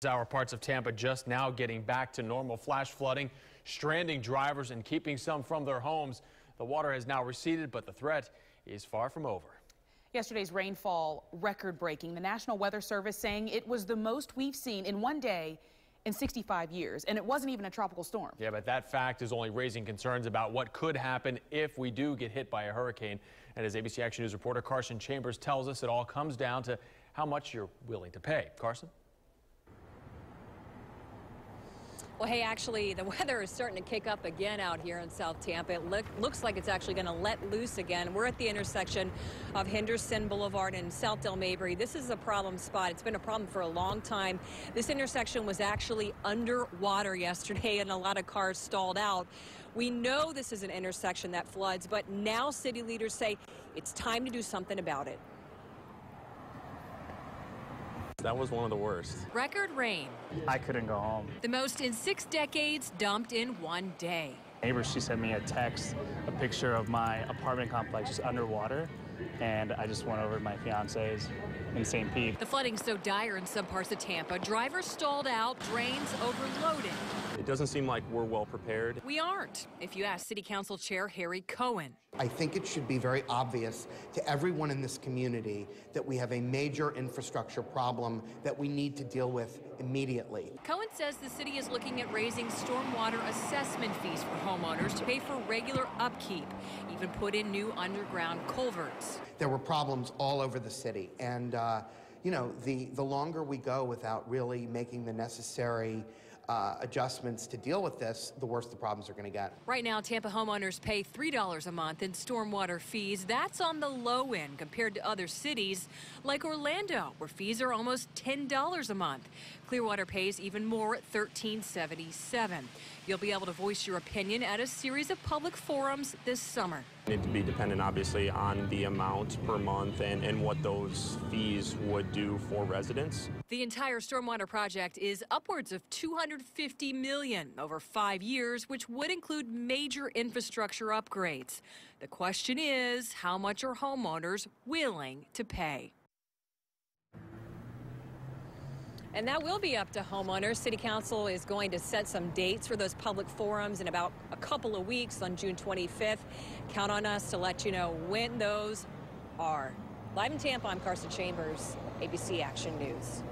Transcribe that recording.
Hour parts of Tampa just now getting back to normal. Flash flooding, stranding drivers and keeping some from their homes. The water has now receded, but the threat is far from over. Yesterday's rainfall record-breaking. The National Weather Service saying it was the most we've seen in one day in 65 years, and it wasn't even a tropical storm. Yeah, but that fact is only raising concerns about what could happen if we do get hit by a hurricane. And as ABC Action News reporter Carson Chambers tells us, it all comes down to how much you're willing to pay. Carson? Well, hey, actually, the weather is starting to kick up again out here in South Tampa. It looks like it's actually going to let loose again. We're at the intersection of Henderson Boulevard and South Del Mabry. This is a problem spot. It's been a problem for a long time. This intersection was actually underwater yesterday, and a lot of cars stalled out. We know this is an intersection that floods, but now city leaders say it's time to do something about it. That was one of the worst. Record rain. I couldn't go home. The most in 6 decades dumped in one day. Neighbor, she sent me a text, a picture of my apartment complex just underwater, and I just went over to my fiance's in St. Pete. The flooding's so dire in some parts of Tampa, drivers stalled out, drains overloaded. It doesn't seem like we're well prepared. We aren't, if you ask City Council Chair Harry Cohen. I think it should be very obvious to everyone in this community that we have a major infrastructure problem that we need to deal with immediately. Cohen says the city is looking at raising stormwater assessment fees for homeowners to pay for regular upkeep, even put in new underground culverts. There were problems all over the city, and you know, the longer we go without really making the necessary adjustments to deal with this, the worse the problems are going to get. Right now, Tampa homeowners pay $3 a month in stormwater fees. That's on the low end compared to other cities like Orlando, where fees are almost $10 a month. Clearwater pays even more at $13.77. You'll be able to voice your opinion at a series of public forums this summer. Need to be dependent, obviously, on the amount per month and what those fees would do for residents. The entire stormwater project is upwards of $250 million over 5 years, which would include major infrastructure upgrades. The question is, how much are homeowners willing to pay? And that will be up to homeowners. City Council is going to set some dates for those public forums in about a couple of weeks on June 25th. Count on us to let you know when those are. Live in Tampa, I'm Carson Chambers, ABC Action News.